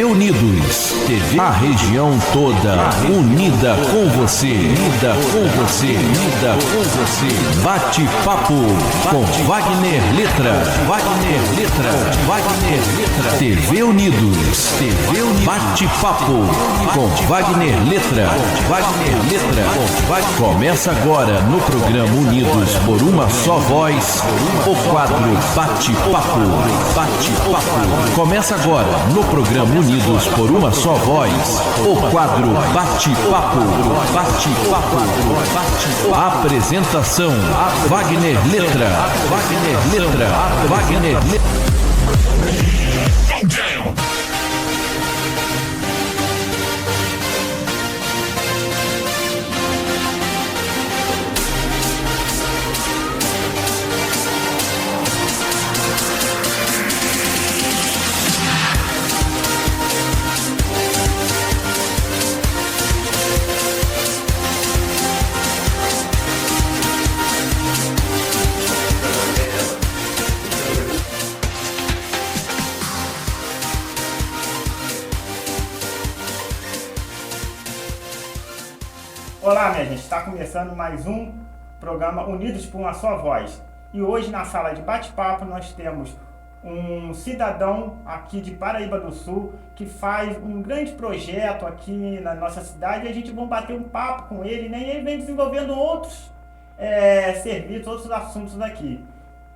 Unidos. TV, a região toda unida com você. Unida com você. Unida com você. Bate-papo com Wagner Letra. Wagner Letra. Wagner Letra. TV Unidos. TV Unidos. Bate-papo com Wagner Letra. Wagner Letra. Começa agora no programa Unidos por uma só voz. O quadro Bate-papo. Bate-papo. Começa agora no programa Unidos por uma só voz. O quadro Bate-papo. Bate-papo. Bate-papo. Apresentação: Wagner Letra. Wagner Letra. Wagner Letra. Olá, minha gente, está começando mais um programa Unidos por uma Só Voz. E hoje na sala de bate-papo nós temos um cidadão aqui de Paraíba do Sul que faz um grande projeto aqui na nossa cidade e a gente vai bater um papo com ele, né? E ele vem desenvolvendo outros serviços, outros assuntos aqui.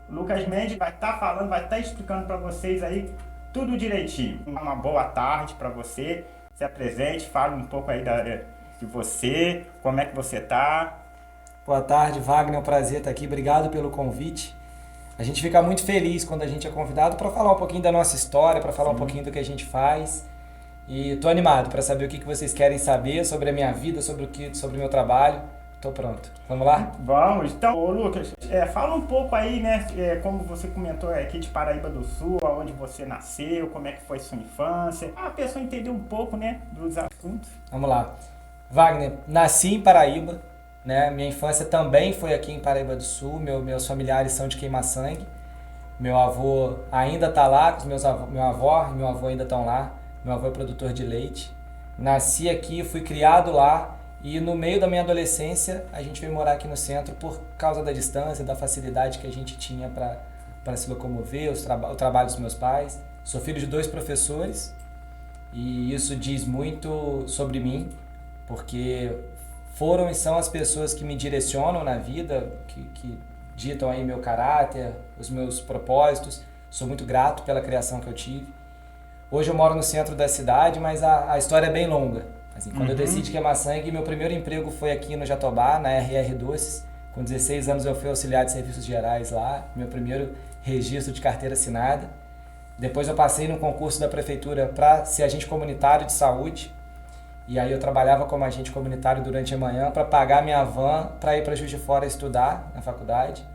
O Lucas Mendes vai estar falando, vai estar explicando para vocês aí tudo direitinho. Uma boa tarde para você, se apresente, fale um pouco aí de você, como é que você tá? Boa tarde, Wagner, é um prazer estar aqui, obrigado pelo convite. A gente fica muito feliz quando a gente é convidado para falar um pouquinho da nossa história, para falar um pouquinho do que a gente faz. E tô animado para saber o que vocês querem saber sobre a minha vida, sobre o meu trabalho. Tô pronto. Vamos lá? Vamos. Então, ô Lucas, fala um pouco aí, né, como você comentou aqui de Paraíba do Sul, onde você nasceu, como é que foi sua infância, a pessoa entender um pouco, né, dos assuntos. Vamos lá. Wagner, nasci em Paraíba, né? Minha infância também foi aqui em Paraíba do Sul, meus familiares são de Queima-Sangue, meu avô ainda está lá, meu avô ainda estão lá, meu avô é produtor de leite. Nasci aqui, fui criado lá e no meio da minha adolescência a gente veio morar aqui no centro por causa da distância, da facilidade que a gente tinha para se locomover, o trabalho dos meus pais. Sou filho de 2 professores e isso diz muito sobre mim, porque foram e são as pessoas que me direcionam na vida, que ditam aí meu caráter, os meus propósitos. Sou muito grato pela criação que eu tive. Hoje eu moro no centro da cidade, mas a história é bem longa. Assim, quando eu decidi queimar sangue, meu primeiro emprego foi aqui no Jatobá, na RR Doces. Com 16 anos eu fui auxiliar de serviços gerais lá, meu primeiro registro de carteira assinada. Depois eu passei no concurso da prefeitura para ser agente comunitário de saúde. E aí eu trabalhava como agente comunitário durante a manhã para pagar minha van para ir para Juiz de Fora estudar na faculdade.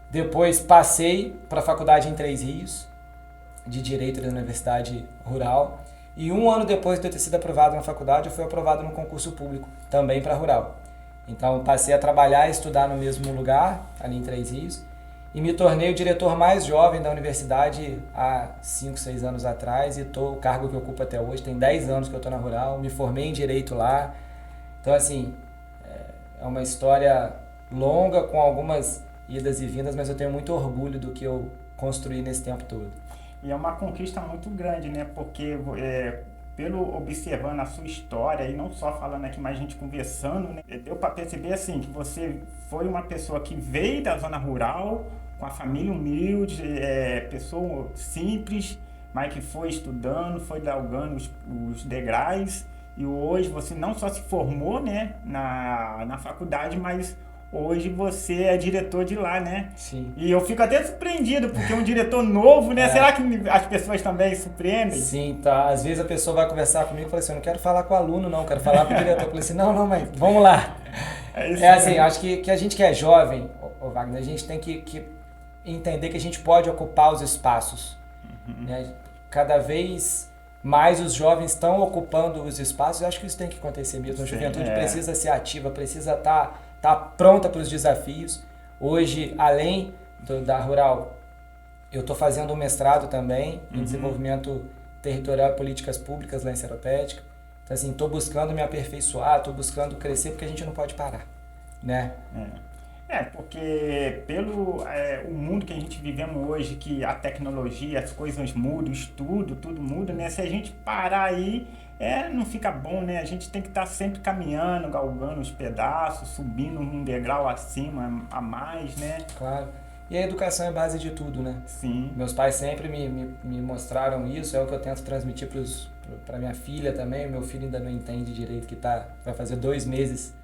Depois passei para a faculdade em Três Rios, de Direito da Universidade Rural. E 1 ano depois de eu ter sido aprovado na faculdade, eu fui aprovado no concurso público, também para Rural. Então passei a trabalhar e estudar no mesmo lugar, ali em Três Rios. E me tornei o diretor mais jovem da universidade há 5, 6 anos atrás e o cargo que eu ocupo até hoje. Tem 10 anos que eu estou na Rural, me formei em Direito lá. Então, assim, é uma história longa com algumas idas e vindas, mas eu tenho muito orgulho do que eu construí nesse tempo todo. E é uma conquista muito grande, né? Porque pelo observando a sua história e não só falando aqui, mas a gente conversando, né? Deu para perceber assim que você foi uma pessoa que veio da zona rural, com a família humilde, pessoa simples, mas que foi estudando, foi galgando os degraus e hoje você não só se formou, né, na faculdade, mas hoje você é diretor de lá, né? Sim. E eu fico até surpreendido, porque é um diretor novo, né? Será que as pessoas também surpreendem? Sim, tá. Às vezes a pessoa vai conversar comigo e fala assim, eu não quero falar com o aluno, não, quero falar com o diretor. Eu falei assim, não, mas vamos lá. Assim, acho que a gente que é jovem, Wagner, a gente tem que entender que a gente pode ocupar os espaços. Né? Cada vez mais os jovens estão ocupando os espaços, eu acho que isso tem que acontecer mesmo. A juventude precisa ser ativa, precisa estar pronta para os desafios. Hoje, além da Rural, eu estou fazendo um mestrado também em desenvolvimento territorial e políticas públicas lá em Seropédica. Então, assim, estou buscando me aperfeiçoar, estou buscando crescer, porque a gente não pode parar, né? Porque pelo o mundo que a gente vivemos hoje, que a tecnologia, as coisas mudam, tudo muda, né? Se a gente parar aí, não fica bom, né? A gente tem que estar sempre caminhando, galgando os pedaços, subindo um degrau acima, a mais, né? Claro. E a educação é a base de tudo, né? Sim. Meus pais sempre me mostraram isso, é o que eu tento transmitir para minha filha também. Meu filho ainda não entende direito, que vai fazer 2 meses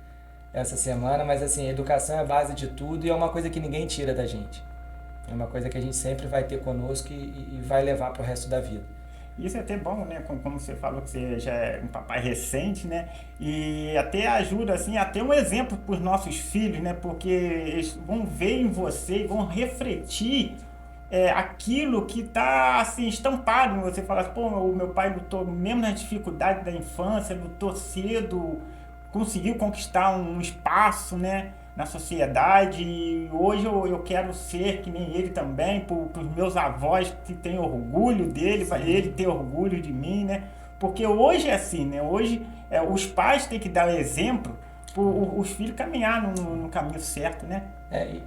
essa semana, mas assim, a educação é a base de tudo e é uma coisa que ninguém tira da gente. É uma coisa que a gente sempre vai ter conosco e vai levar para o resto da vida. Isso é até bom, né? Como você falou que você já é um papai recente, né? E até ajuda, assim, a ter um exemplo para os nossos filhos, né? Porque eles vão ver em você e vão refletir aquilo que está, assim, estampado. Você fala assim, pô, o meu pai lutou mesmo nas dificuldades da infância, lutou cedo, conseguiu conquistar um espaço, né, na sociedade, e hoje eu quero ser que nem ele também, para os meus avós que têm orgulho dele, para ele ter orgulho de mim, né? Porque hoje é assim, né? Hoje os pais têm que dar exemplo para os filhos caminhar no caminho certo, né?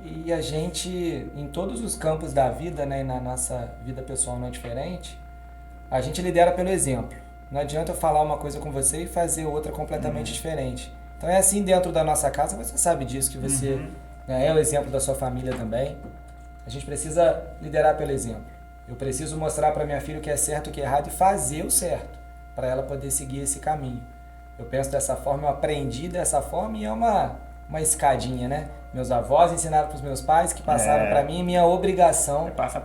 E a gente, em todos os campos da vida, né, e na nossa vida pessoal não é diferente, a gente lidera pelo exemplo. Não adianta eu falar uma coisa com você e fazer outra completamente diferente. Então é assim dentro da nossa casa, você sabe disso, que você é o exemplo da sua família também. A gente precisa liderar pelo exemplo. Eu preciso mostrar para minha filha o que é certo e o que é errado e fazer o certo, para ela poder seguir esse caminho. Eu penso dessa forma, eu aprendi dessa forma e é uma escadinha, né? Meus avós ensinaram para os meus pais, que passaram para mim, e minha obrigação é passar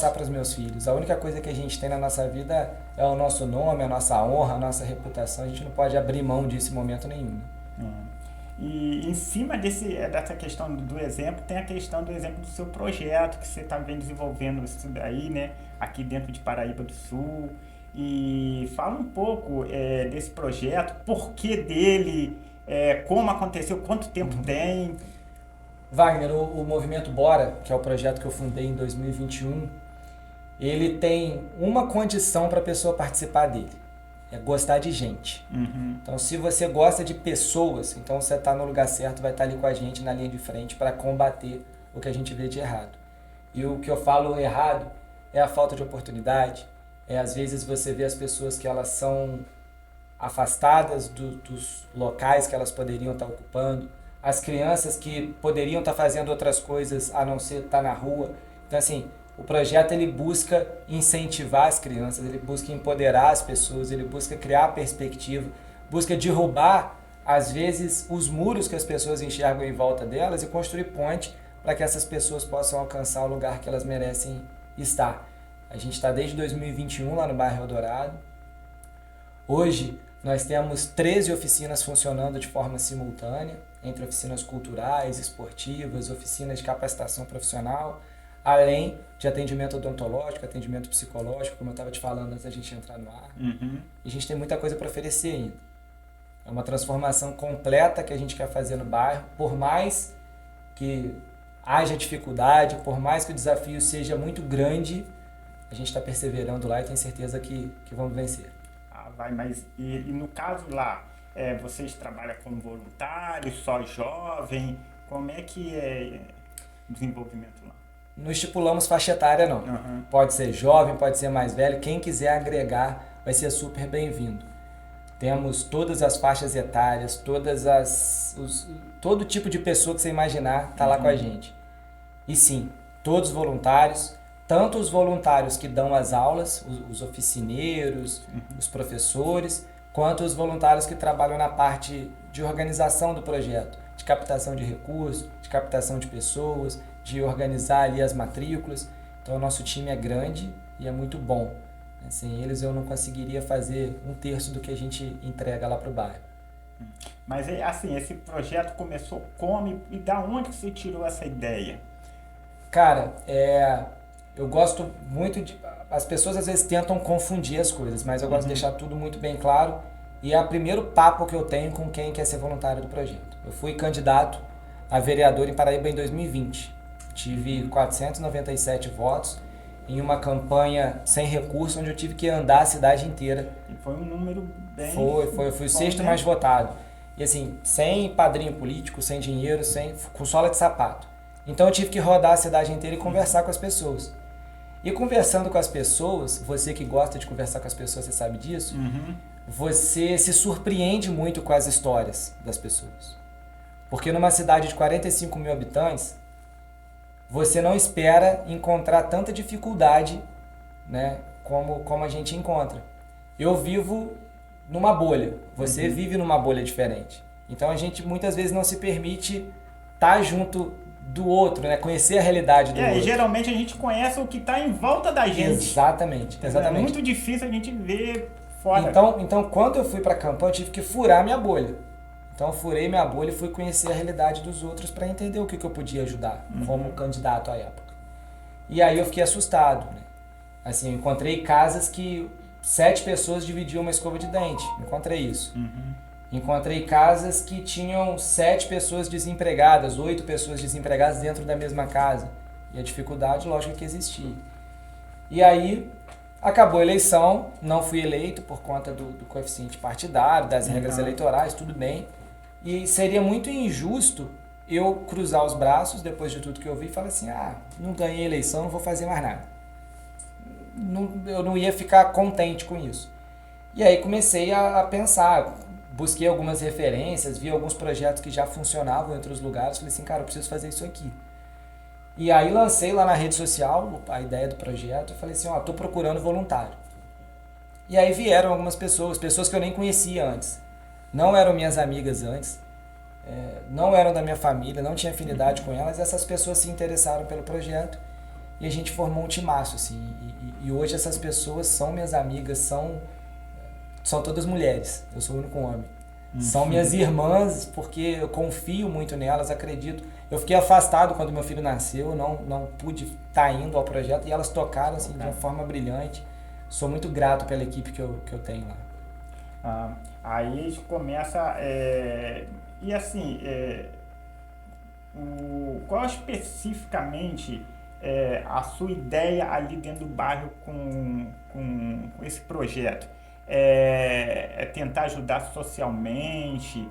para os meus filhos. A única coisa que a gente tem na nossa vida é o nosso nome, a nossa honra, a nossa reputação. A gente não pode abrir mão disso em momento nenhum. E em cima dessa questão do exemplo, tem a questão do exemplo do seu projeto, que você está desenvolvendo isso daí, né? Aqui dentro de Paraíba do Sul. E fala um pouco desse projeto, porquê dele, como aconteceu, quanto tempo tem. Wagner, o Movimento Bora, que é o projeto que eu fundei em 2021, ele tem uma condição para a pessoa participar dele, é gostar de gente. Então, se você gosta de pessoas, então você está no lugar certo, vai estar ali com a gente na linha de frente para combater o que a gente vê de errado. E o que eu falo errado é a falta de oportunidade, às vezes você vê as pessoas que elas são afastadas dos locais que elas poderiam estar ocupando, as crianças que poderiam estar fazendo outras coisas a não ser estar na rua. Então, assim, o projeto ele busca incentivar as crianças, ele busca empoderar as pessoas, ele busca criar perspectiva, busca derrubar, às vezes, os muros que as pessoas enxergam em volta delas e construir ponte para que essas pessoas possam alcançar o lugar que elas merecem estar. A gente está desde 2021 lá no bairro Eldorado. Hoje, nós temos 13 oficinas funcionando de forma simultânea, entre oficinas culturais, esportivas, oficinas de capacitação profissional, além de atendimento odontológico, atendimento psicológico, como eu estava te falando antes da gente entrar no ar. E a gente tem muita coisa para oferecer ainda. É uma transformação completa que a gente quer fazer no bairro, por mais que haja dificuldade, por mais que o desafio seja muito grande, a gente está perseverando lá e tenho certeza que vamos vencer. Mas no caso lá, vocês trabalham como voluntários, só jovem? Como é que é o desenvolvimento lá? Não estipulamos faixa etária, não. Pode ser jovem, pode ser mais velho. Quem quiser agregar vai ser super bem-vindo. Temos todas as faixas etárias, todo tipo de pessoa que você imaginar está lá com a gente. E sim, todos voluntários, tanto os voluntários que dão as aulas, os oficineiros, os professores, quanto os voluntários que trabalham na parte de organização do projeto, de captação de recursos, de captação de pessoas, de organizar ali as matrículas. Então o nosso time é grande e é muito bom. Sem eles eu não conseguiria fazer 1/3 do que a gente entrega lá para o bairro. Mas assim, esse projeto começou como e da onde você tirou essa ideia? Cara, eu gosto muito de... As pessoas às vezes tentam confundir as coisas, mas eu gosto de deixar tudo muito bem claro. E é o primeiro papo que eu tenho com quem quer ser voluntário do projeto. Eu fui candidato a vereador em Paraíba em 2020. Tive 497 votos em uma campanha sem recurso, onde eu tive que andar a cidade inteira. E foi um número bem... Eu fui o sexto mais votado. E assim, sem padrinho político, sem dinheiro, com sola de sapato. Então eu tive que rodar a cidade inteira e conversar com as pessoas. E conversando com as pessoas, você que gosta de conversar com as pessoas, você sabe disso, você se surpreende muito com as histórias das pessoas. Porque numa cidade de 45 mil habitantes, você não espera encontrar tanta dificuldade, né, como a gente encontra. Eu vivo numa bolha, você vive numa bolha diferente. Então a gente muitas vezes não se permite estar junto do outro, né, conhecer a realidade do outro. E geralmente a gente conhece o que está em volta da gente. Exatamente. É muito difícil a gente ver fora. Então quando eu fui para a campanha, eu tive que furar minha bolha. Então eu furei minha bolha e fui conhecer a realidade dos outros para entender o que eu podia ajudar como candidato à época. E aí eu fiquei assustado, né? Assim, eu encontrei casas que 7 pessoas dividiam uma escova de dente. Encontrei isso. Encontrei casas que tinham 7 pessoas desempregadas, 8 pessoas desempregadas dentro da mesma casa. E a dificuldade, lógico, que existia. E aí, acabou a eleição, não fui eleito por conta do coeficiente partidário, das regras eleitorais, tudo bem. E seria muito injusto eu cruzar os braços, depois de tudo que eu vi, e falar assim, não ganhei a eleição, não vou fazer mais nada. Eu não ia ficar contente com isso. E aí comecei a pensar, busquei algumas referências, vi alguns projetos que já funcionavam em outros lugares, falei assim, cara, eu preciso fazer isso aqui. E aí lancei lá na rede social a ideia do projeto, e falei assim, tô procurando voluntário. E aí vieram algumas pessoas que eu nem conhecia antes, não eram minhas amigas antes, não eram da minha família, não tinha afinidade com elas, essas pessoas se interessaram pelo projeto, e a gente formou um timaço, assim, e hoje essas pessoas são minhas amigas, são todas mulheres, eu sou o único homem. São minhas irmãs, porque eu confio muito nelas, acredito. Eu fiquei afastado quando meu filho nasceu, não pude estar indo ao projeto, e elas tocaram assim, de uma forma brilhante. Sou muito grato pela equipe que eu tenho lá. Aí a gente começa... e assim, qual especificamente a sua ideia ali dentro do bairro com esse projeto? É tentar ajudar socialmente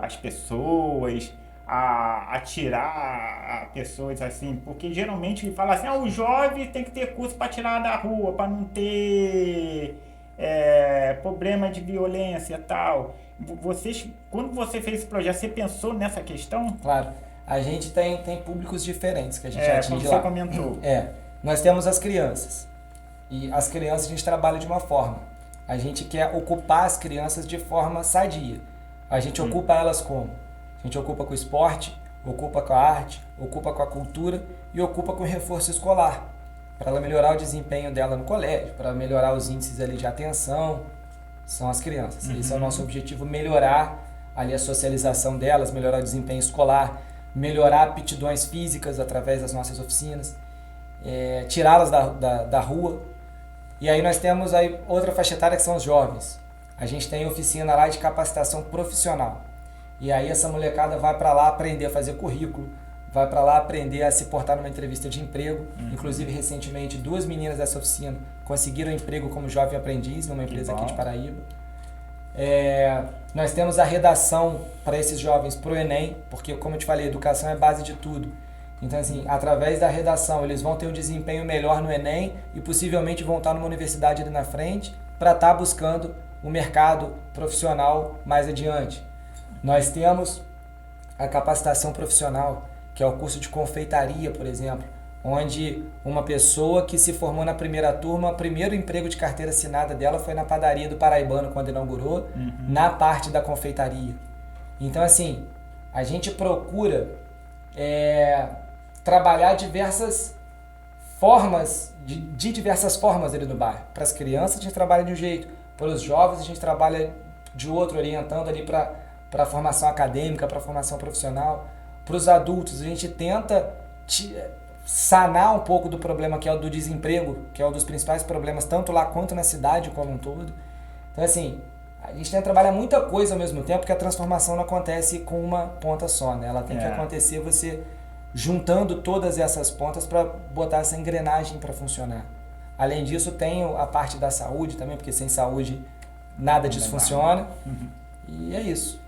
as pessoas, a tirar pessoas assim, porque geralmente fala assim, o jovem tem que ter curso para tirar da rua, para não ter problema de violência e tal. Quando você fez esse projeto, você pensou nessa questão? Claro, a gente tem públicos diferentes que a gente atinge como lá. Você comentou. Nós temos as crianças, e as crianças a gente trabalha de uma forma. A gente quer ocupar as crianças de forma sadia. A gente ocupa elas como? A gente ocupa com o esporte, ocupa com a arte, ocupa com a cultura e ocupa com o reforço escolar. Para ela melhorar o desempenho dela no colégio, para melhorar os índices ali de atenção, são as crianças. Esse é o nosso objetivo, melhorar ali a socialização delas, melhorar o desempenho escolar, melhorar aptidões físicas através das nossas oficinas, tirá-las da rua. E aí nós temos aí outra faixa etária que são os jovens. A gente tem oficina lá de capacitação profissional. E aí essa molecada vai para lá aprender a fazer currículo, vai para lá aprender a se portar numa entrevista de emprego. Inclusive, recentemente, 2 meninas dessa oficina conseguiram emprego como jovem aprendiz numa empresa aqui de Paraíba. Nós temos a redação para esses jovens para o Enem, porque, como eu te falei, educação é base de tudo. Então, assim, através da redação, eles vão ter um desempenho melhor no Enem e possivelmente vão estar numa universidade ali na frente para estar buscando o mercado profissional mais adiante. Nós temos a capacitação profissional, que é o curso de confeitaria, por exemplo, onde uma pessoa que se formou na primeira turma, o primeiro emprego de carteira assinada dela foi na padaria do Paraibano, quando inaugurou, na parte da confeitaria. Então, assim, a gente procura trabalhar diversas formas, de diversas formas ali no bairro. Para as crianças a gente trabalha de um jeito, para os jovens a gente trabalha de outro, orientando ali para a formação acadêmica, para a formação profissional. Para os adultos a gente tenta sanar um pouco do problema que é o do desemprego, que é um dos principais problemas, tanto lá quanto na cidade como um todo. Então, assim, a gente tenta trabalhar muita coisa ao mesmo tempo, porque a transformação não acontece com uma ponta só, né? Ela tem que acontecer você juntando todas essas pontas para botar essa engrenagem para funcionar. Além disso, tem a parte da saúde também, porque sem saúde nada disso funciona. E é isso.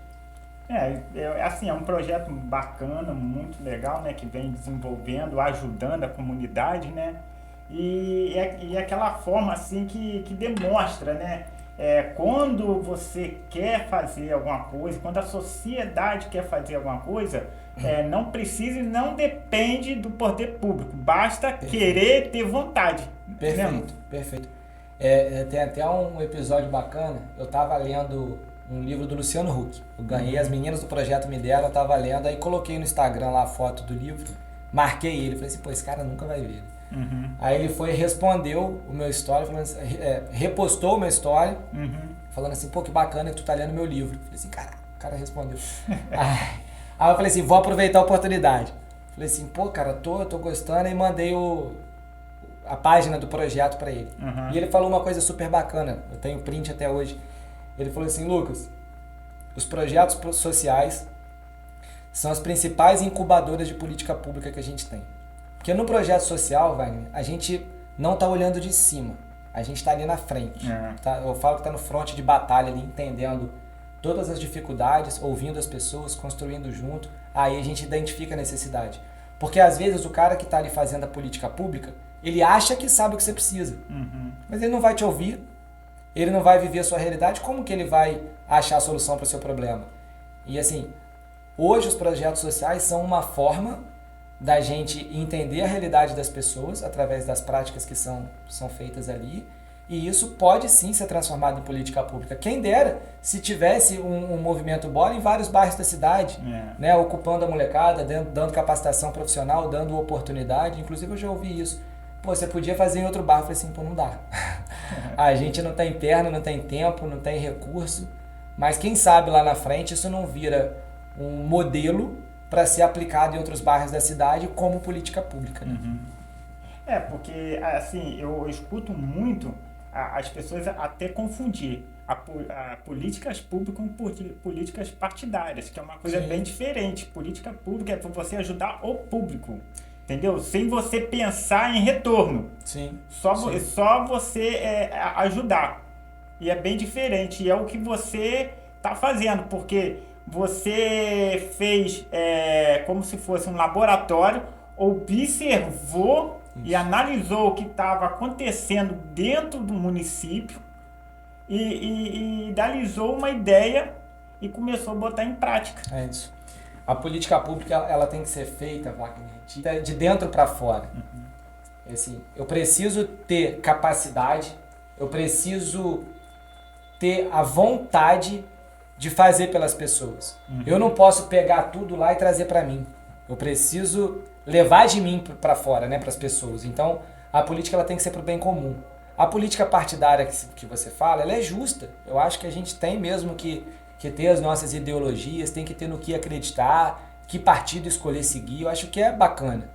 Assim, é um projeto bacana, muito legal, né, que vem desenvolvendo, ajudando a comunidade, né, e aquela forma, assim, que demonstra, né, quando você quer fazer alguma coisa, quando a sociedade quer fazer alguma coisa, não precisa e não depende do poder público, basta querer ter vontade. Perfeito, perfeito. Tem até um episódio bacana, eu estava lendo um livro do Luciano Huck. Eu ganhei, as meninas do projeto me deram, eu tava lendo, aí coloquei no Instagram lá a foto do livro, marquei ele, falei assim, pô, esse cara nunca vai ver. Aí ele foi e respondeu o meu story, falando assim, repostou o meu story, falando assim, pô, que bacana que tu tá lendo meu livro. Falei assim, cara, o cara respondeu. Aí eu falei assim, vou aproveitar a oportunidade. Falei assim, pô, cara, tô gostando, e mandei a página do projeto pra ele. E ele falou uma coisa super bacana, eu tenho print até hoje. Ele falou assim, Lucas, os projetos sociais são as principais incubadoras de política pública que a gente tem. Porque no projeto social, Wagner, a gente não está olhando de cima, a gente está ali na frente. Tá? Eu falo que está no fronte de batalha ali, entendendo todas as dificuldades, ouvindo as pessoas, construindo junto, aí a gente identifica a necessidade. Porque às vezes o cara que está ali fazendo a política pública, ele acha que sabe o que você precisa, mas ele não vai te ouvir, ele não vai viver a sua realidade, como que ele vai achar a solução para o seu problema? E assim, hoje os projetos sociais são uma forma da gente entender a realidade das pessoas através das práticas que são feitas ali, e isso pode sim ser transformado em política pública. Quem dera se tivesse um movimento bola em vários bairros da cidade, né, ocupando a molecada, dando capacitação profissional, dando oportunidade. Inclusive eu já ouvi isso. Pô, você podia fazer em outro bairro. Eu falei assim, pô, não dá. A gente não tem perna, não tem tempo, não tem recurso, mas quem sabe lá na frente isso não vira um modelo para ser aplicado em outros bairros da cidade como política pública. Né? Porque assim, eu escuto muito as pessoas até confundir a políticas públicas com políticas partidárias, que é uma coisa bem diferente. Política pública é para você ajudar o público. Entendeu? Sem você pensar em retorno. Só você ajudar. E é bem diferente. E é o que você está fazendo. Porque você fez como se fosse um laboratório, observou e analisou o que estava acontecendo dentro do município e idealizou uma ideia e começou a botar em prática. É isso. A política pública ela tem que ser feita, Wagner, de dentro para fora. Assim, eu preciso ter capacidade, eu preciso ter a vontade de fazer pelas pessoas. Eu não posso pegar tudo lá e trazer para mim. Eu preciso levar de mim para fora, né, para as pessoas. Então, a política ela tem que ser para o bem comum. A política partidária que você fala, ela é justa. Eu acho que a gente tem mesmo que ter as nossas ideologias, tem que ter no que acreditar, que partido escolher seguir, eu acho que é bacana.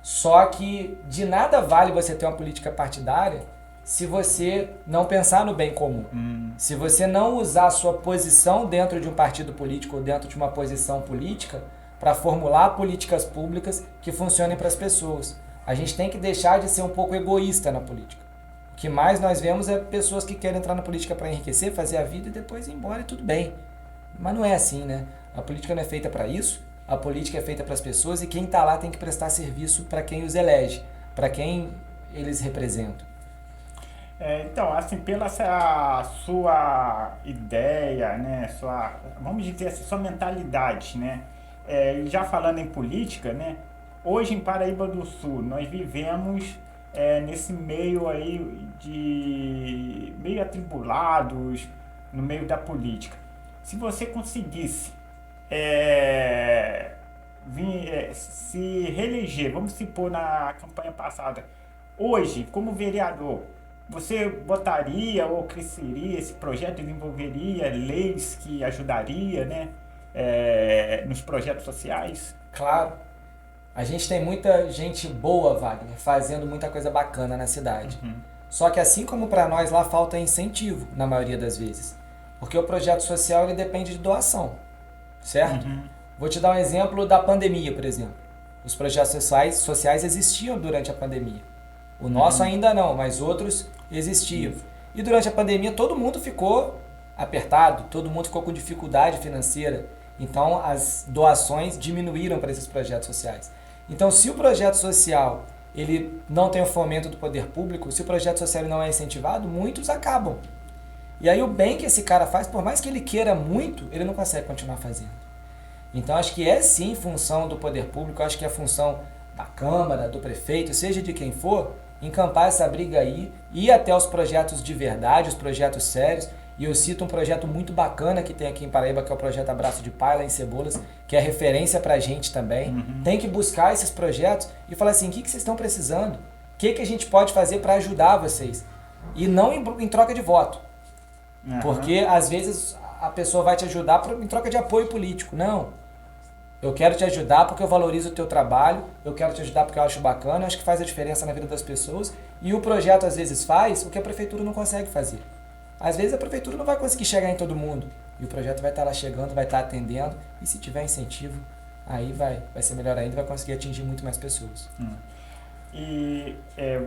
Só que de nada vale você ter uma política partidária se você não pensar no bem comum. Se você não usar a sua posição dentro de um partido político ou dentro de uma posição política para formular políticas públicas que funcionem para as pessoas. A gente tem que deixar de ser um pouco egoísta na política. O que mais nós vemos é pessoas que querem entrar na política para enriquecer, fazer a vida e depois ir embora e tudo bem. Mas não é assim, né? A política não é feita para isso, a política é feita para as pessoas e quem está lá tem que prestar serviço para quem os elege, para quem eles representam. Então, assim, pela sua ideia, né, vamos dizer assim, sua mentalidade, né, já falando em política, né, hoje em Paraíba do Sul nós vivemos nesse meio aí de meio atribulados no meio da política. Se você conseguisse se reeleger, vamos supor na campanha passada, hoje como vereador, você votaria ou cresceria esse projeto, desenvolveria leis que ajudaria, né, nos projetos sociais? Claro. A gente tem muita gente boa, Wagner, fazendo muita coisa bacana na cidade. Só que assim como para nós lá falta incentivo, na maioria das vezes. Porque o projeto social ele depende de doação, certo? Vou te dar um exemplo da pandemia, por exemplo. Os projetos sociais existiam durante a pandemia. O nosso ainda não, mas outros existiam. E durante a pandemia todo mundo ficou apertado, todo mundo ficou com dificuldade financeira. Então as doações diminuíram para esses projetos sociais. Então se o projeto social ele não tem o fomento do poder público, se o projeto social não é incentivado, muitos acabam. E aí o bem que esse cara faz, por mais que ele queira muito, ele não consegue continuar fazendo. Então acho que é sim função do poder público, acho que é função da Câmara, do prefeito, seja de quem for, encampar essa briga aí, ir até os projetos de verdade, os projetos sérios. E eu cito um projeto muito bacana que tem aqui em Paraíba, que é o projeto Abraço de Pai, lá em Cebolas, que é referência pra gente também. Tem que buscar esses projetos e falar assim, o que vocês estão precisando? O que a gente pode fazer para ajudar vocês? E não em troca de voto. Porque às vezes a pessoa vai te ajudar em troca de apoio político. Não. Eu quero te ajudar porque eu valorizo o teu trabalho, eu quero te ajudar porque eu acho bacana, eu acho que faz a diferença na vida das pessoas. E o projeto às vezes faz o que a prefeitura não consegue fazer. Às vezes a prefeitura não vai conseguir chegar em todo mundo. E o projeto vai estar lá chegando, vai estar atendendo. E se tiver incentivo, aí vai ser melhor ainda, vai conseguir atingir muito mais pessoas. E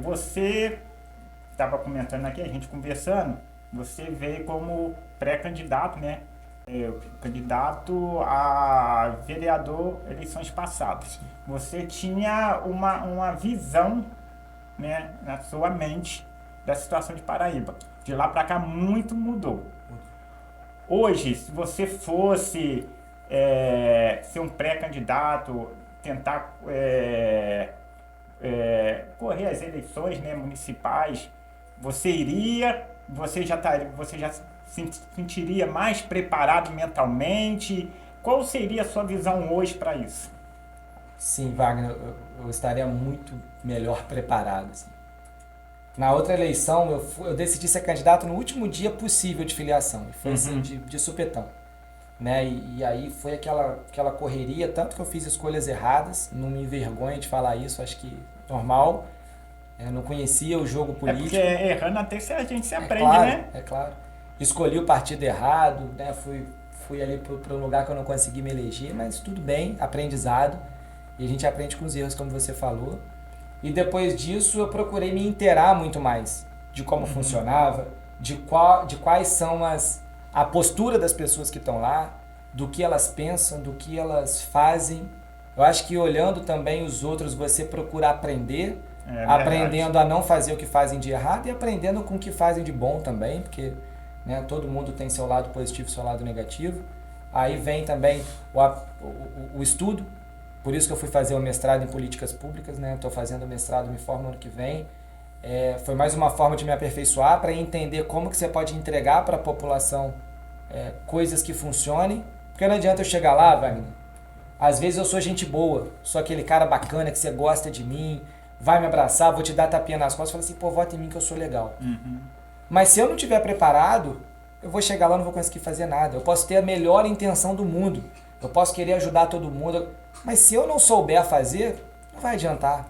você estava comentando aqui, a gente conversando, você veio como pré-candidato, né? Candidato a vereador eleições passadas. Você tinha uma visão, né, na sua mente da situação de Paraíba. De lá para cá muito mudou. Hoje, se você fosse ser um pré-candidato, tentar correr as eleições, né, municipais, você já se sentiria mais preparado mentalmente? Qual seria a sua visão hoje para isso? Sim, Wagner, eu estaria muito melhor preparado. Assim. Na outra eleição, eu decidi ser candidato no último dia possível de filiação. Foi assim, de supetão. Né? E aí foi aquela correria, tanto que eu fiz escolhas erradas, não me envergonho de falar isso, acho que normal. Eu não conhecia o jogo político. Porque errando até que a gente se aprende, claro, né? É claro. Escolhi o partido errado, né? Fui ali para um lugar que eu não consegui me eleger, mas tudo bem, aprendizado. E a gente aprende com os erros, como você falou. E depois disso eu procurei me inteirar muito mais de como funcionava, de quais são a postura das pessoas que estão lá, do que elas pensam, do que elas fazem. Eu acho que olhando também os outros, você procura aprender, aprendendo a não fazer o que fazem de errado e aprendendo com o que fazem de bom também, porque né, todo mundo tem seu lado positivo e seu lado negativo. Aí vem também o estudo. Por isso que eu fui fazer o mestrado em políticas públicas, né? Estou fazendo o mestrado, me formo ano que vem. Foi mais uma forma de me aperfeiçoar para entender como que você pode entregar para a população coisas que funcionem. Porque não adianta eu chegar lá, Wagner. Às vezes eu sou gente boa, sou aquele cara bacana que você gosta de mim, vai me abraçar, vou te dar tapinha nas costas e falar assim, pô, vota em mim que eu sou legal. Mas se eu não estiver preparado, eu vou chegar lá e não vou conseguir fazer nada. Eu posso ter a melhor intenção do mundo, eu posso querer ajudar todo mundo, mas se eu não souber fazer, não vai adiantar.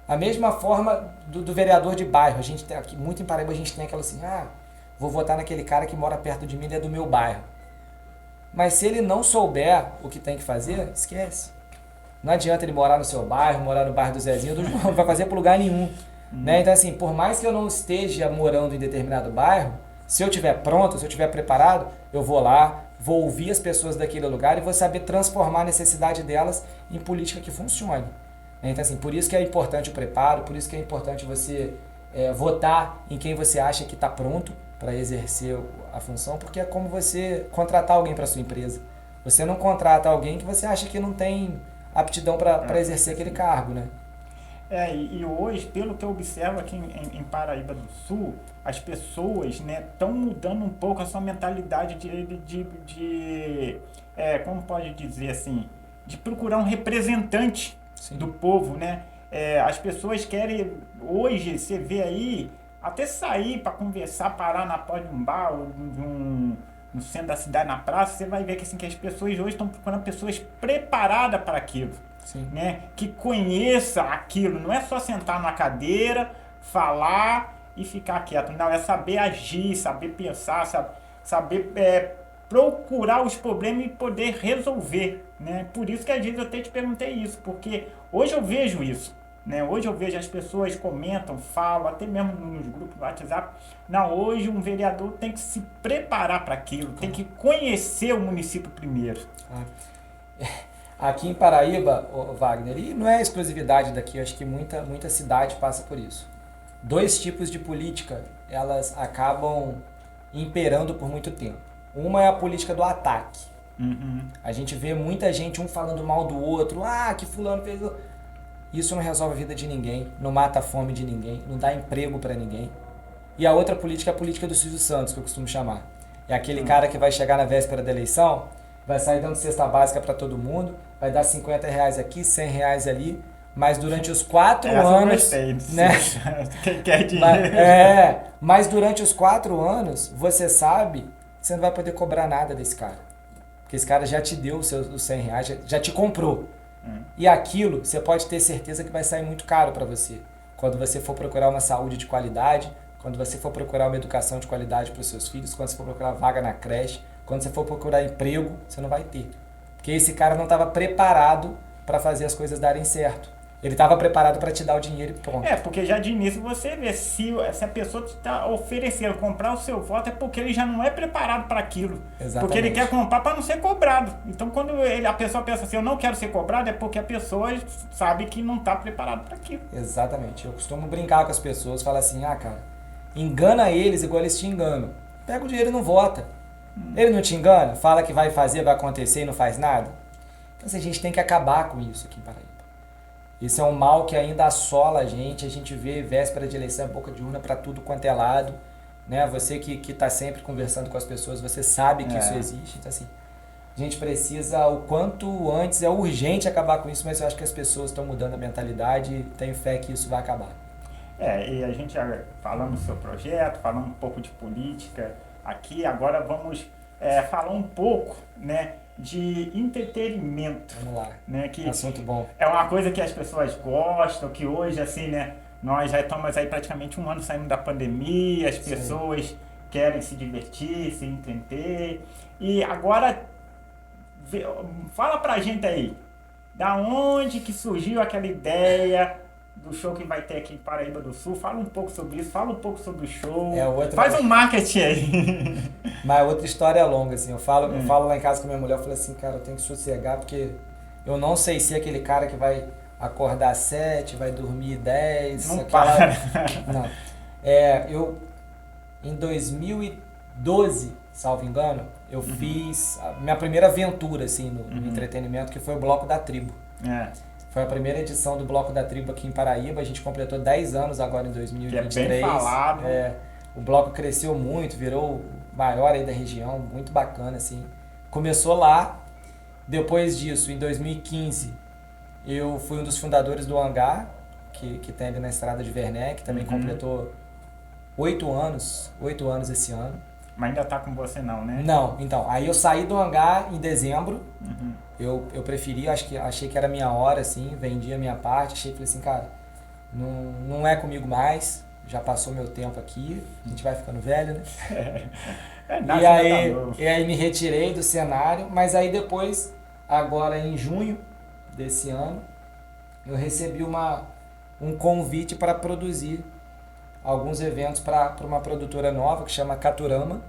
A mesma forma do vereador de bairro. A gente tem aqui, muito em Paraíba, a gente tem aquela assim, vou votar naquele cara que mora perto de mim, ele é do meu bairro. Mas se ele não souber o que tem que fazer, esquece. Não adianta ele morar no seu bairro, morar no bairro do Zezinho, do João, não vai fazer por lugar nenhum. Né? Então assim, por mais que eu não esteja morando em determinado bairro, se eu estiver pronto, se eu estiver preparado, eu vou lá, vou ouvir as pessoas daquele lugar e vou saber transformar a necessidade delas em política que funcione. Então assim, por isso que é importante o preparo, por isso que é importante você votar em quem você acha que está pronto para exercer a função, porque é como você contratar alguém para sua empresa. Você não contrata alguém que você acha que não tem aptidão para exercer aquele cargo, né? E hoje, pelo que eu observo aqui em Paraíba do Sul, as pessoas estão mudando um pouco a sua mentalidade de como pode dizer assim, de procurar um representante do povo, né? As pessoas querem, hoje, você vê aí, até sair para conversar, parar na porta de um bar ou no centro da cidade, na praça, você vai ver que, assim, que as pessoas hoje estão procurando pessoas preparadas para aquilo. Né? Que conheça aquilo, não é só sentar na cadeira, falar e ficar quieto, não, é saber agir, saber pensar, saber procurar os problemas e poder resolver, né? Por isso que às vezes eu até te perguntei isso, porque hoje eu vejo isso, né? Hoje eu vejo as pessoas comentam, falam, até mesmo nos grupos do WhatsApp, não, hoje um vereador tem que se preparar para aquilo, tem que conhecer o município primeiro. Aqui em Paraíba, Wagner, e não é exclusividade daqui, eu acho que muita cidade passa por isso. 2 tipos de política, elas acabam imperando por muito tempo. Uma é a política do ataque. A gente vê muita gente, um falando mal do outro, que fulano fez... Isso não resolve a vida de ninguém, não mata a fome de ninguém, não dá emprego para ninguém. E a outra política é a política do Silvio Santos, que eu costumo chamar. É aquele cara que vai chegar na véspera da eleição, vai sair dando cesta básica para todo mundo, vai dar R$50 aqui, R$100 ali, mas durante os 4 anos... né? Quem quer dinheiro. Mas durante os 4 anos, você sabe que você não vai poder cobrar nada desse cara. Porque esse cara já te deu os R$100, já te comprou. E aquilo, você pode ter certeza que vai sair muito caro para você. Quando você for procurar uma saúde de qualidade, quando você for procurar uma educação de qualidade para os seus filhos, quando você for procurar vaga na creche, quando você for procurar emprego, você não vai ter. Porque esse cara não estava preparado para fazer as coisas darem certo. Ele estava preparado para te dar o dinheiro e pronto. Porque já de início você vê, se a pessoa está oferecendo comprar o seu voto, é porque ele já não é preparado para aquilo. Exatamente. Porque ele quer comprar para não ser cobrado. Então quando a pessoa pensa assim, eu não quero ser cobrado, é porque a pessoa sabe que não está preparado para aquilo. Exatamente. Eu costumo brincar com as pessoas, falar assim, cara, engana eles igual eles te enganam. Pega o dinheiro e não vota. Ele não te engana, fala que vai fazer, vai acontecer e não faz nada. Então assim, a gente tem que acabar com isso aqui em Paraíba. Isso é um mal que ainda assola a gente vê véspera de eleição, boca de urna para tudo quanto é lado, né? Você que está sempre conversando com as pessoas, você sabe que isso existe, então assim, a gente precisa o quanto antes, é urgente acabar com isso, mas eu acho que as pessoas estão mudando a mentalidade e tenho fé que isso vai acabar. E a gente falando do seu projeto, falando um pouco de política aqui, agora vamos falar um pouco, né, de entretenimento. Vamos lá, né, que assunto bom. É uma coisa que as pessoas gostam, que hoje, assim, né, nós já estamos aí praticamente 1 ano saindo da pandemia, as pessoas querem se divertir, se entreter. E agora, fala pra gente aí, da onde que surgiu aquela ideia do show que vai ter aqui em Paraíba do Sul? Fala um pouco sobre isso, fala um pouco sobre o show, faz um marketing aí. Mas outra história longa, assim, eu falo lá em casa com minha mulher, eu falo assim, cara, eu tenho que sossegar, porque eu não sei se é aquele cara que vai acordar às 7, vai dormir 10... Não para. Não. Eu, em 2012, salvo engano, eu fiz a minha primeira aventura, assim, no entretenimento, que foi o Bloco da Tribo. Foi a primeira edição do Bloco da Tribo aqui em Paraíba. A gente completou 10 anos agora em 2023. Que é bem falado. O bloco cresceu muito, virou o maior aí da região, muito bacana, assim. Começou lá. Depois disso, em 2015, eu fui um dos fundadores do Hangar, que tem ali na estrada de Werneck, que também completou 8 anos esse ano. Mas ainda tá com você não, né? Não, então, aí eu saí do Hangar em dezembro. Eu preferi, achei que era a minha hora, assim, vendi a minha parte, falei assim, cara, não é comigo mais, já passou meu tempo aqui, a gente vai ficando velho, né? E aí me retirei do cenário, mas aí depois, agora em junho desse ano, eu recebi um convite para produzir alguns eventos para uma produtora nova que chama Caturama.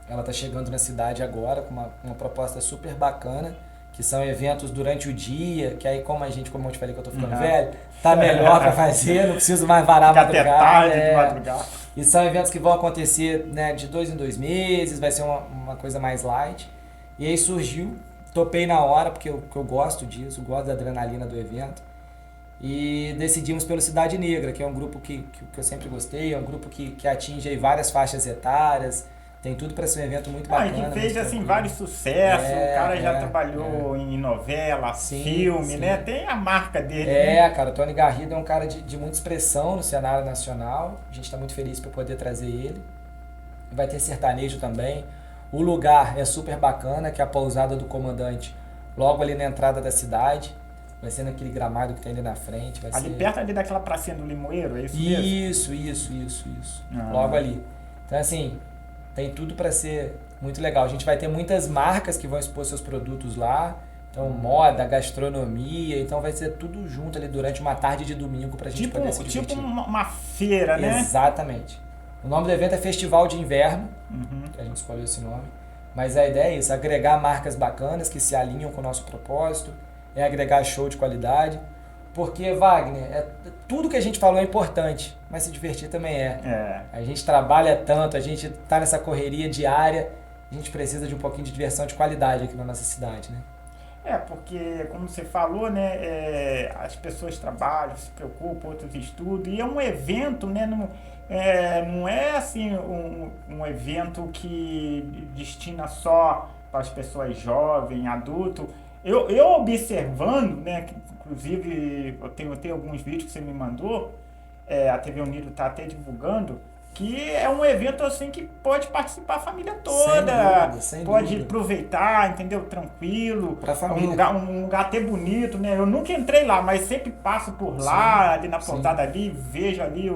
Ela está chegando na cidade agora com uma proposta super bacana, que são eventos durante o dia, que aí como eu te falei que eu tô ficando velho, tá melhor para fazer, não preciso mais varar a madrugada. E são eventos que vão acontecer, né, de 2 em 2 meses, vai ser uma coisa mais light. E aí surgiu, topei na hora, porque eu gosto disso, gosto da adrenalina do evento. E decidimos pelo Cidade Negra, que é um grupo que eu sempre gostei, é um grupo que atinge aí várias faixas etárias. Tem tudo para ser um evento muito bacana. E que fez assim, vários sucessos, o cara já trabalhou em novela, filme, né? Tem a marca dele. Né? Cara, o Tony Garrido é um cara de muita expressão no cenário nacional. A gente está muito feliz por poder trazer ele. Vai ter sertanejo também. O lugar é super bacana, que é a pousada do comandante, logo ali na entrada da cidade. Vai ser naquele gramado que tem ali na frente. Perto ali daquela pracinha do Limoeiro, é isso mesmo? Isso. Logo ali. Então assim, tem tudo para ser Muito legal. A gente vai ter muitas marcas que vão expor seus produtos lá. Então, moda, gastronomia. Então, vai ser tudo junto ali durante uma tarde de domingo pra gente poder se divertir. Tipo uma feira, né? Exatamente. O nome do evento é Festival de Inverno, que a gente escolheu esse nome. Mas a ideia é isso, agregar marcas bacanas que se alinham com o nosso propósito, é agregar show de qualidade. Porque, Wagner, tudo que a gente falou é importante, mas se divertir também é. A gente trabalha tanto, a gente tá nessa correria diária, a gente precisa de um pouquinho de diversão de qualidade aqui na nossa cidade, né? Porque, como você falou, né, as pessoas trabalham, se preocupam, outros estudam, e é um evento, né, não é assim um evento que destina só para as pessoas jovens, adultos. Eu observando, né, que, inclusive eu tenho alguns vídeos que você me mandou, a TV Unido está até divulgando, que é um evento assim que pode participar a família toda, sem pode dúvida. Aproveitar, entendeu? Tranquilo, Pra família. um lugar até bonito, né? Eu nunca entrei lá, mas sempre passo por lá, ali na portada ali, vejo ali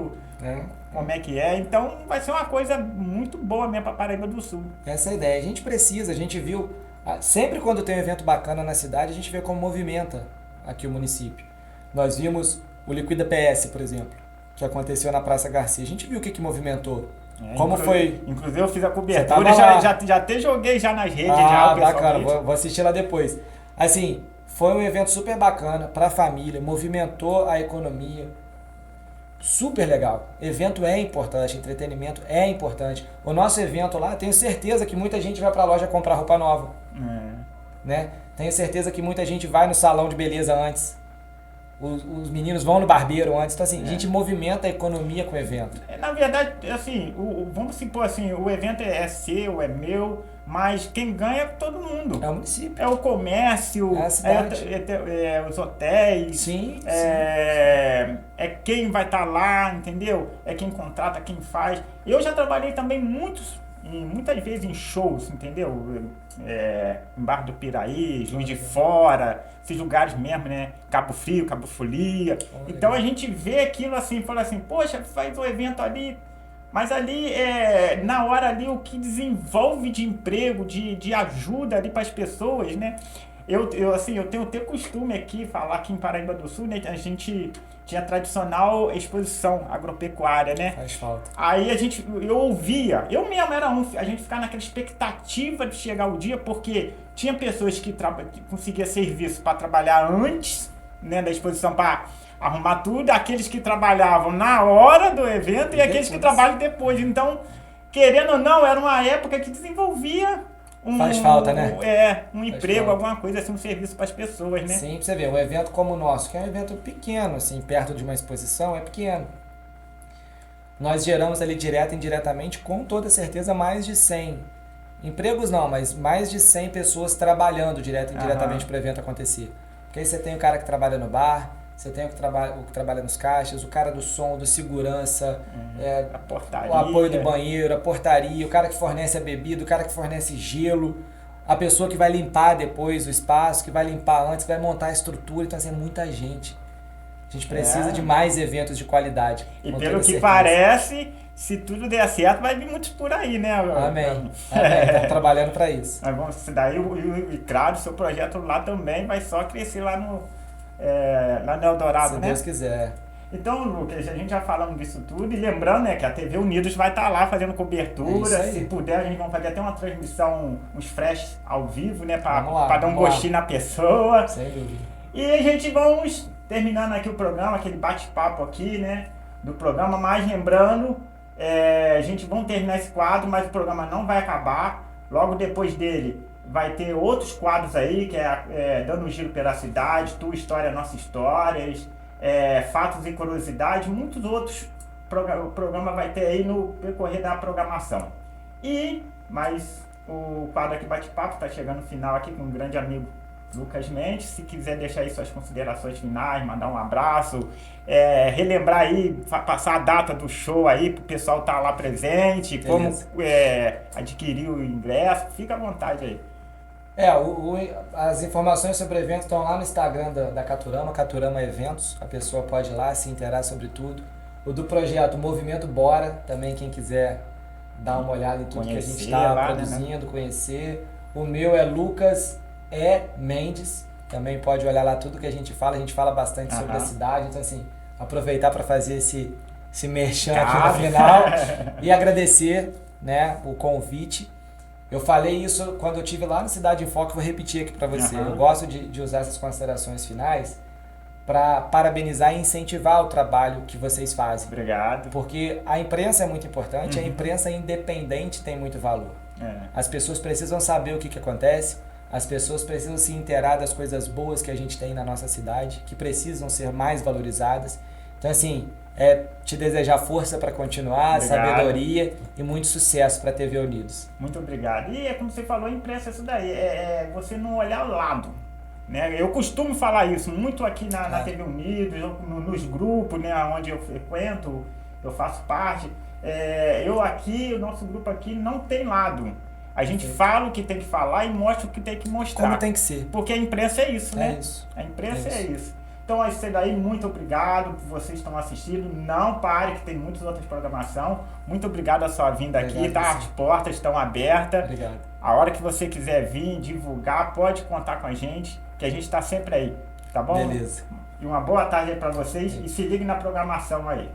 como é que é. Então vai ser uma coisa muito boa mesmo para Paraíba do Sul. Essa é a ideia. A gente viu, sempre quando tem um evento bacana na cidade, a gente vê como movimenta aqui o município. Nós vimos o Liquida PS, por exemplo, que aconteceu na Praça Garcia. A gente viu o que movimentou. Como foi? Inclusive eu fiz a cobertura, já até joguei já nas redes. Bacana, vou assistir lá depois. Assim, foi um evento super bacana para a família, movimentou a economia. Super legal. Evento é importante, entretenimento é importante. O nosso evento lá, tenho certeza que muita gente vai para a loja comprar roupa nova. Né? Tenho certeza que muita gente vai no salão de beleza antes. Os meninos vão no barbeiro antes. Então, assim, a gente movimenta a economia com o evento. Na verdade, assim, vamos supor assim, o evento é seu, é meu, mas quem ganha é todo mundo. É o município. É o comércio, é a cidade. Os hotéis. Sim. É quem vai estar lá, entendeu? É quem contrata, quem faz. Eu já trabalhei também muitas vezes em shows, entendeu? Em Barra do Piraí, Juiz de Fora, esses lugares mesmo, né? Cabo Frio, Cabo Folia. Então a gente vê aquilo assim, fala assim, poxa, faz um evento ali, mas ali, na hora ali, o que desenvolve de emprego, de ajuda ali para as pessoas, né? Eu tenho até costume aqui, falar aqui em Paraíba do Sul, né? A gente tinha a tradicional exposição agropecuária, né? Faz falta. Aí eu ouvia, eu mesmo era a gente ficava naquela expectativa de chegar o dia, porque tinha pessoas que conseguiam serviço para trabalhar antes, né, da exposição, para arrumar tudo, aqueles que trabalhavam na hora do evento e aqueles que trabalham depois. Então, querendo ou não, era uma época que desenvolvia faz falta, né? Um emprego, alguma coisa assim, um serviço para as pessoas, né? Sim, pra você ver, um evento como o nosso, que é um evento pequeno, assim, perto de uma exposição, é pequeno. Nós geramos ali direto e indiretamente, com toda certeza, mais de 100 empregos não, mas mais de 100 pessoas trabalhando direto e indiretamente para o evento acontecer. Porque aí você tem o cara que trabalha no bar, você tem o que trabalha nos caixas, o cara do som, do segurança, a portaria, o apoio do banheiro, a portaria, o cara que fornece a bebida, o cara que fornece gelo, a pessoa que vai limpar depois o espaço, que vai limpar antes, que vai montar a estrutura. Então, assim, é muita gente. A gente precisa de mais eventos de qualidade. E pelo que parece, se tudo der certo, vai vir muitos por aí, né? Amém. Estamos trabalhando para isso. Mas vamos, daí, e claro, o seu projeto lá também vai só crescer lá no Eldorado, né? Se Deus quiser. Então, Lucas, a gente já falando disso tudo, e lembrando, né, que a TV Unidos vai estar lá fazendo cobertura. Se puder, a gente vai fazer até uma transmissão, uns flash ao vivo, né, para dar um gostinho na pessoa. Sem dúvida. E a gente vamos terminando aqui o programa, aquele bate-papo aqui, né, do programa, mas lembrando, a gente vai terminar esse quadro, mas o programa não vai acabar. Logo depois dele vai ter outros quadros aí, que Dando um Giro pela Cidade, Tua História, Nossas Histórias, Fatos e Curiosidades, muitos outros o programa vai ter aí no percorrer da programação. Mas o quadro aqui Bate-Papo está chegando no final aqui com um grande amigo Lucas Mendes. Se quiser deixar aí suas considerações finais, mandar um abraço, relembrar aí, passar a data do show aí pro pessoal estar lá presente, como adquirir o ingresso, fica à vontade aí. As informações sobre o evento estão lá no Instagram da Caturama, Caturama Eventos. A pessoa pode ir lá se inteirar sobre tudo. O do projeto Movimento Bora, também quem quiser dar uma olhada em tudo que a gente Conhecer está lá, produzindo, conhecer. O meu é Lucas Mendes, também pode olhar lá tudo que a gente fala bastante sobre a cidade, então assim, aproveitar para fazer esse merchan aqui no final e agradecer, né, o convite. Eu falei isso quando eu estive lá no Cidade em Foco, vou repetir aqui para você. Eu gosto de usar essas considerações finais para parabenizar e incentivar o trabalho que vocês fazem. Obrigado. Porque a imprensa é muito importante, a imprensa independente tem muito valor. As pessoas precisam saber o que acontece, as pessoas precisam se inteirar das coisas boas que a gente tem na nossa cidade, que precisam ser mais valorizadas. Então, assim, te desejar força para continuar, obrigado, sabedoria e muito sucesso para a TV Unidos. Muito obrigado. E como você falou, a imprensa é isso daí, você não olhar ao lado. Né? Eu costumo falar isso muito aqui na TV Unidos, nos grupos, né, onde eu frequento, eu faço parte. O nosso grupo aqui não tem lado. A gente fala o que tem que falar e mostra o que tem que mostrar. Como tem que ser. Porque a imprensa é isso, né? Isso. A imprensa é isso. Então é isso daí, muito obrigado por vocês estão assistindo. Não pare, que tem muitas outras programação. Muito obrigado a sua vinda aqui, tá? As portas estão abertas. Obrigado. A hora que você quiser vir, divulgar, pode contar com a gente, que a gente está sempre aí, tá bom? Beleza. E uma boa tarde aí para vocês e se ligue na programação aí.